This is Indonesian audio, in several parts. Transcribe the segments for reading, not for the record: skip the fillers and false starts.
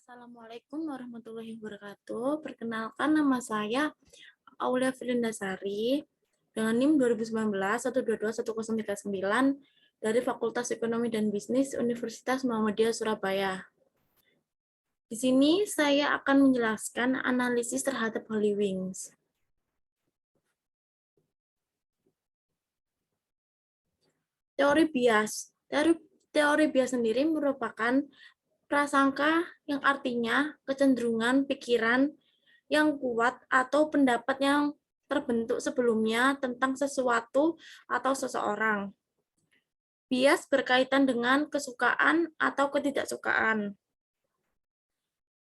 Assalamualaikum warahmatullahi wabarakatuh. Perkenalkan, nama saya Aulia Firindasari dengan NIM 2019 1221039 dari Fakultas Ekonomi dan Bisnis Universitas Muhammadiyah Surabaya. Di sini saya akan menjelaskan analisis terhadap Holy Wings. Teori bias. Teori bias sendiri merupakan prasangka yang artinya kecenderungan pikiran yang kuat atau pendapat yang terbentuk sebelumnya tentang sesuatu atau seseorang. Bias berkaitan dengan kesukaan atau ketidaksukaan.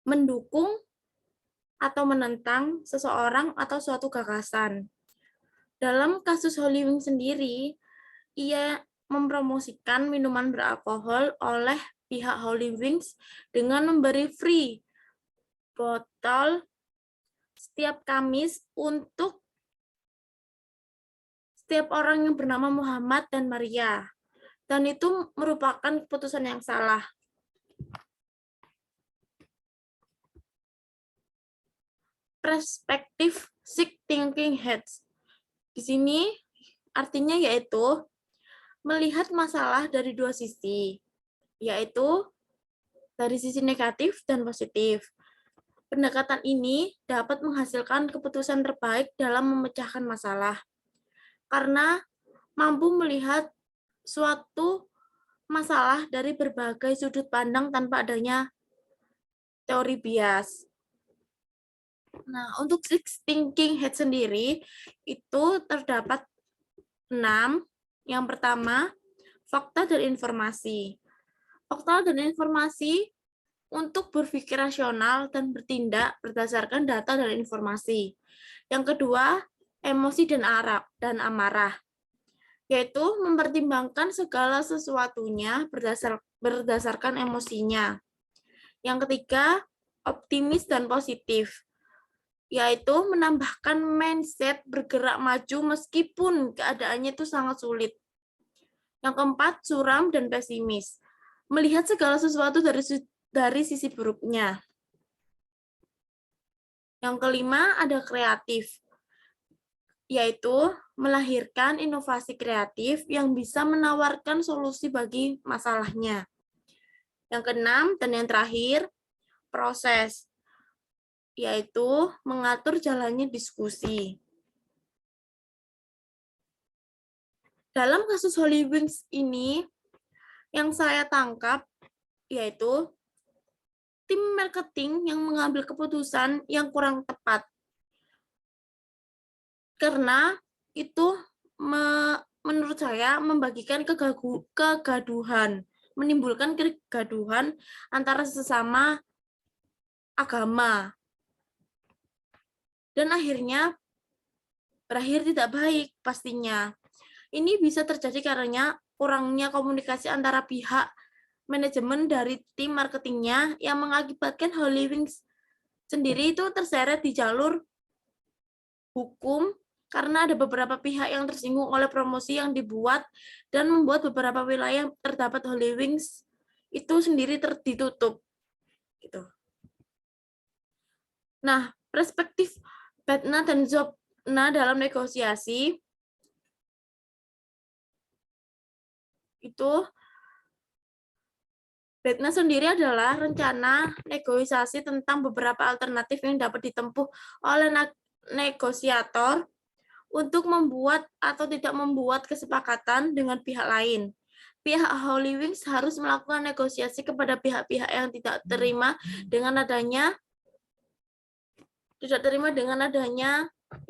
Mendukung atau menentang seseorang atau suatu gagasan. Dalam kasus Holy Wings sendiri, ia mempromosikan minuman beralkohol oleh pihak Holy Wings dengan memberi free botol setiap Kamis untuk setiap orang yang bernama Muhammad dan Maria. Dan itu merupakan keputusan yang salah. Perspektif sick thinking heads. Di sini artinya yaitu melihat masalah dari dua sisi, yaitu dari sisi negatif dan positif. Pendekatan ini dapat menghasilkan keputusan terbaik dalam memecahkan masalah, karena mampu melihat suatu masalah dari berbagai sudut pandang tanpa adanya teori bias. Nah, untuk six thinking head sendiri, itu terdapat 6. Yang pertama, fakta dan informasi. Fakta dan informasi untuk berpikir rasional dan bertindak berdasarkan data dan informasi. Yang kedua, emosi dan amarah, yaitu mempertimbangkan segala sesuatunya berdasarkan emosinya. Yang ketiga, optimis dan positif, yaitu menambahkan mindset bergerak maju meskipun keadaannya itu sangat sulit. Yang keempat, suram dan pesimis, melihat segala sesuatu dari sisi buruknya. Yang kelima, ada kreatif, yaitu melahirkan inovasi kreatif yang bisa menawarkan solusi bagi masalahnya. Yang keenam, dan yang terakhir, proses, yaitu mengatur jalannya diskusi. Dalam kasus Holy Wings ini, yang saya tangkap yaitu tim marketing yang mengambil keputusan yang kurang tepat. Karena itu menurut saya membagikan kegaduhan, menimbulkan kegaduhan antara sesama agama. Dan akhirnya berakhir tidak baik pastinya. Ini bisa terjadi karena kurangnya komunikasi antara pihak manajemen dari tim marketingnya yang mengakibatkan Holy Wings sendiri itu terseret di jalur hukum karena ada beberapa pihak yang tersinggung oleh promosi yang dibuat dan membuat beberapa wilayah terdapat Holy Wings itu sendiri ditutup. Gitu. Nah, perspektif Batna dan Zobna dalam negosiasi itu Batna sendiri adalah rencana negosiasi tentang beberapa alternatif yang dapat ditempuh oleh negosiator untuk membuat atau tidak membuat kesepakatan dengan pihak lain. Pihak Holy Wings harus melakukan negosiasi kepada pihak-pihak yang tidak terima dengan adanya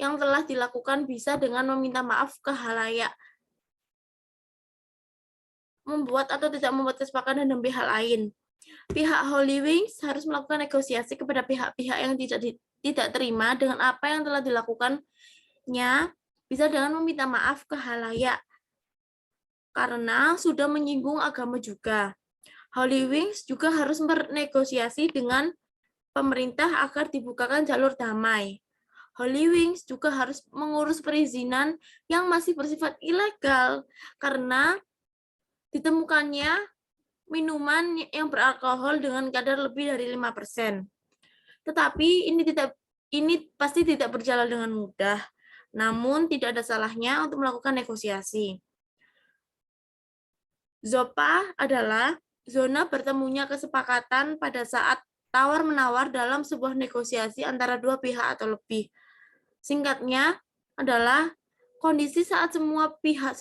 yang telah dilakukan, bisa dengan meminta maaf ke halayak, membuat atau tidak membuat kesepakatan dengan pihak lain. Pihak Holy Wings harus melakukan negosiasi kepada pihak-pihak yang tidak terima dengan apa yang telah dilakukannya, bisa dengan meminta maaf ke halayak, karena sudah menyinggung agama juga. Holy Wings juga harus bernegosiasi dengan pemerintah agar dibukakan jalur damai. Holy Wings juga harus mengurus perizinan yang masih bersifat ilegal karena ditemukannya minuman yang beralkohol dengan kadar lebih dari 5%. Tetapi ini pasti tidak berjalan dengan mudah. Namun tidak ada salahnya untuk melakukan negosiasi. ZOPA adalah zona bertemunya kesepakatan pada saat tawar-menawar dalam sebuah negosiasi antara dua pihak atau lebih. Singkatnya adalah kondisi saat semua pihak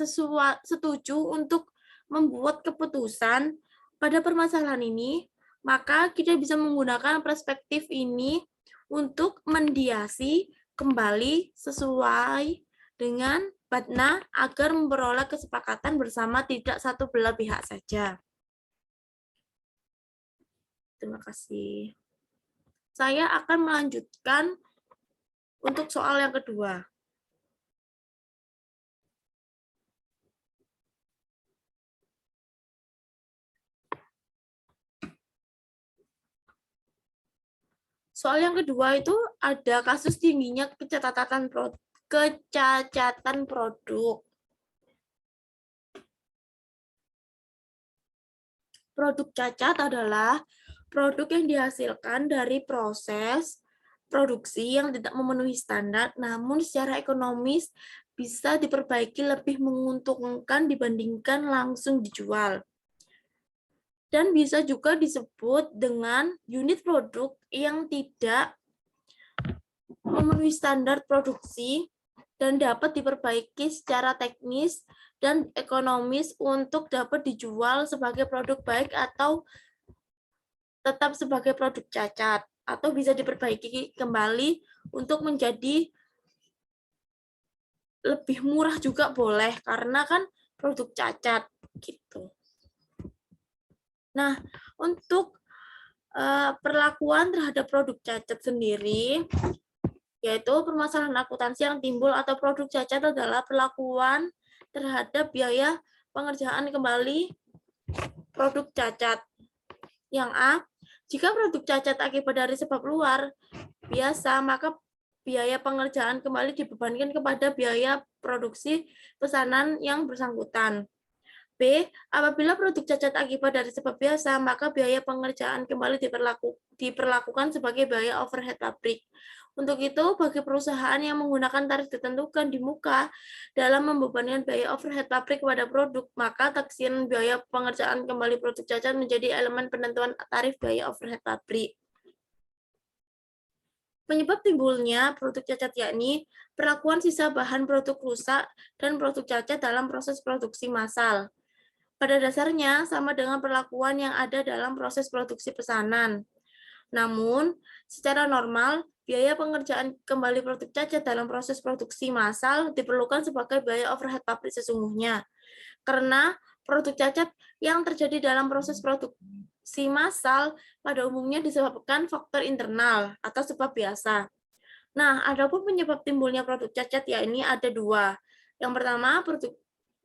setuju untuk membuat keputusan pada permasalahan ini, maka kita bisa menggunakan perspektif ini untuk mendiasi kembali sesuai dengan Batna agar memperoleh kesepakatan bersama tidak satu belah pihak saja. Terima kasih. Saya akan melanjutkan untuk soal yang kedua. Soal yang kedua itu ada kasus tingginya kecacatan produk. Produk cacat adalah produk yang dihasilkan dari proses produksi yang tidak memenuhi standar, namun secara ekonomis bisa diperbaiki lebih menguntungkan dibandingkan langsung dijual. Dan bisa juga disebut dengan unit produk yang tidak memenuhi standar produksi dan dapat diperbaiki secara teknis dan ekonomis untuk dapat dijual sebagai produk baik atau tetap sebagai produk cacat, atau bisa diperbaiki kembali untuk menjadi lebih murah juga boleh, karena kan produk cacat gitu. Nah, untuk perlakuan terhadap produk cacat sendiri, yaitu permasalahan akuntansi yang timbul atau produk cacat adalah perlakuan terhadap biaya pengerjaan kembali produk cacat. Yang A, jika produk cacat akibat dari sebab luar biasa, maka biaya pengerjaan kembali dibebankan kepada biaya produksi pesanan yang bersangkutan. B, apabila produk cacat akibat dari sebab biasa, maka biaya pengerjaan kembali diperlakukan sebagai biaya overhead pabrik. Untuk itu, bagi perusahaan yang menggunakan tarif ditentukan di muka dalam membebankan biaya overhead pabrik kepada produk, maka taksiran biaya pengerjaan kembali produk cacat menjadi elemen penentuan tarif biaya overhead pabrik. Penyebab timbulnya produk cacat yakni perlakuan sisa bahan produk rusak dan produk cacat dalam proses produksi massal. Pada dasarnya sama dengan perlakuan yang ada dalam proses produksi pesanan. Namun, secara normal, biaya pengerjaan kembali produk cacat dalam proses produksi massal diperlukan sebagai biaya overhead pabrik sesungguhnya. Karena produk cacat yang terjadi dalam proses produksi massal pada umumnya disebabkan faktor internal atau sebab biasa. Nah, adapun penyebab timbulnya produk cacat yakni ada dua. Yang pertama,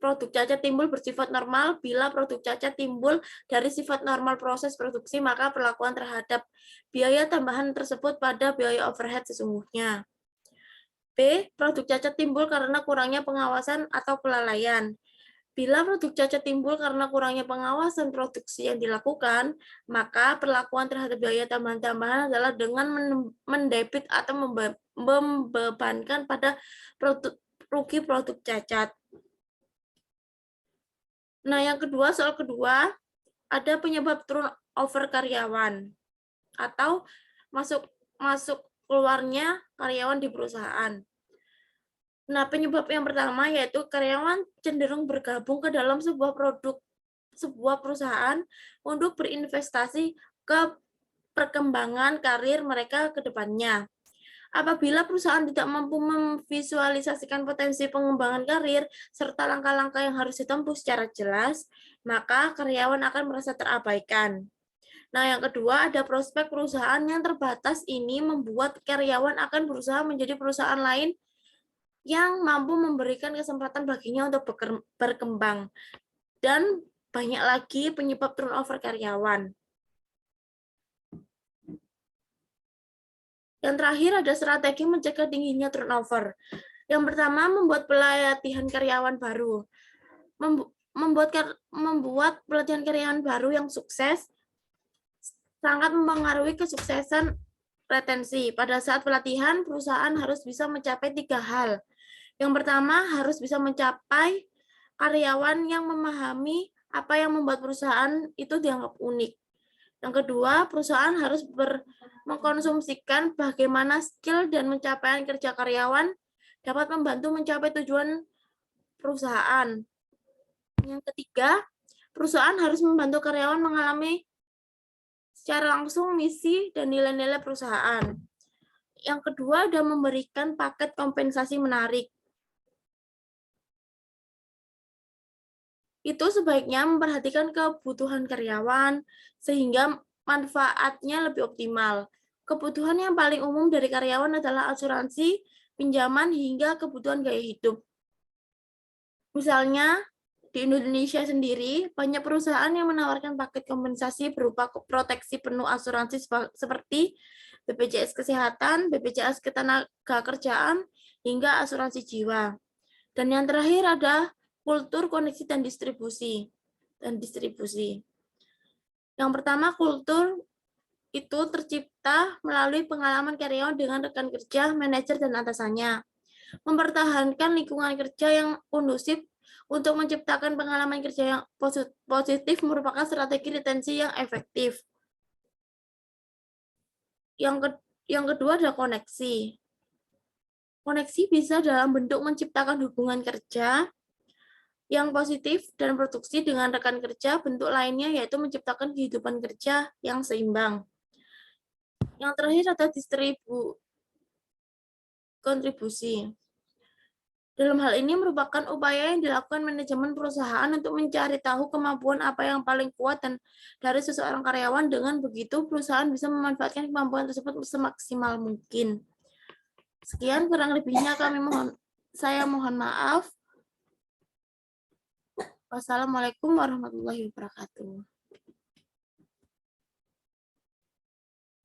produk cacat timbul bersifat normal. Bila produk cacat timbul dari sifat normal proses produksi, maka perlakuan terhadap biaya tambahan tersebut pada biaya overhead sesungguhnya. B, produk cacat timbul karena kurangnya pengawasan atau kelalaian. Bila produk cacat timbul karena kurangnya pengawasan produksi yang dilakukan, maka perlakuan terhadap biaya tambahan-tambahan adalah dengan mendebit atau membebankan pada rugi produk cacat. Nah, yang kedua, soal kedua, ada penyebab turnover karyawan atau masuk keluarnya karyawan di perusahaan. Nah, penyebab yang pertama yaitu karyawan cenderung bergabung ke dalam sebuah perusahaan untuk berinvestasi ke perkembangan karir mereka ke depannya. Apabila perusahaan tidak mampu memvisualisasikan potensi pengembangan karir serta langkah-langkah yang harus ditempuh secara jelas, maka karyawan akan merasa terabaikan. Nah, yang kedua, ada prospek perusahaan yang terbatas ini membuat karyawan akan berusaha menjadi perusahaan lain yang mampu memberikan kesempatan baginya untuk berkembang. Dan banyak lagi penyebab turnover karyawan. Yang terakhir ada strategi mencegah tingginya turnover. Yang pertama, membuat pelatihan karyawan baru. Membuat pelatihan karyawan baru yang sukses sangat mempengaruhi kesuksesan retensi. Pada saat pelatihan, perusahaan harus bisa mencapai 3 hal. Yang pertama, harus bisa mencapai karyawan yang memahami apa yang membuat perusahaan itu dianggap unik. Yang kedua, perusahaan harus mengkonsumsikan bagaimana skill dan pencapaian kerja karyawan dapat membantu mencapai tujuan perusahaan. Yang ketiga, perusahaan harus membantu karyawan mengalami secara langsung misi dan nilai-nilai perusahaan. Yang kedua, adalah memberikan paket kompensasi menarik. Itu sebaiknya memperhatikan kebutuhan karyawan sehingga manfaatnya lebih optimal. Kebutuhan yang paling umum dari karyawan adalah asuransi, pinjaman, hingga kebutuhan gaya hidup. Misalnya, di Indonesia sendiri, banyak perusahaan yang menawarkan paket kompensasi berupa proteksi penuh asuransi seperti BPJS Kesehatan, BPJS Ketenagakerjaan, hingga asuransi jiwa. Dan yang terakhir ada kultur, koneksi, dan distribusi. Yang pertama, kultur itu tercipta melalui pengalaman karyawan dengan rekan kerja, manajer, dan atasannya. Mempertahankan lingkungan kerja yang kondusif untuk menciptakan pengalaman kerja yang positif merupakan strategi retensi yang efektif. Yang kedua adalah koneksi. Koneksi bisa dalam bentuk menciptakan hubungan kerja yang positif dan produksi dengan rekan kerja. Bentuk lainnya yaitu menciptakan kehidupan kerja yang seimbang. Yang terakhir adalah kontribusi. Dalam hal ini merupakan upaya yang dilakukan manajemen perusahaan untuk mencari tahu kemampuan apa yang paling kuat dan dari seseorang karyawan. Dengan begitu, perusahaan bisa memanfaatkan kemampuan tersebut semaksimal mungkin. Sekian kurang lebihnya saya mohon maaf. Wassalamualaikum warahmatullahi wabarakatuh.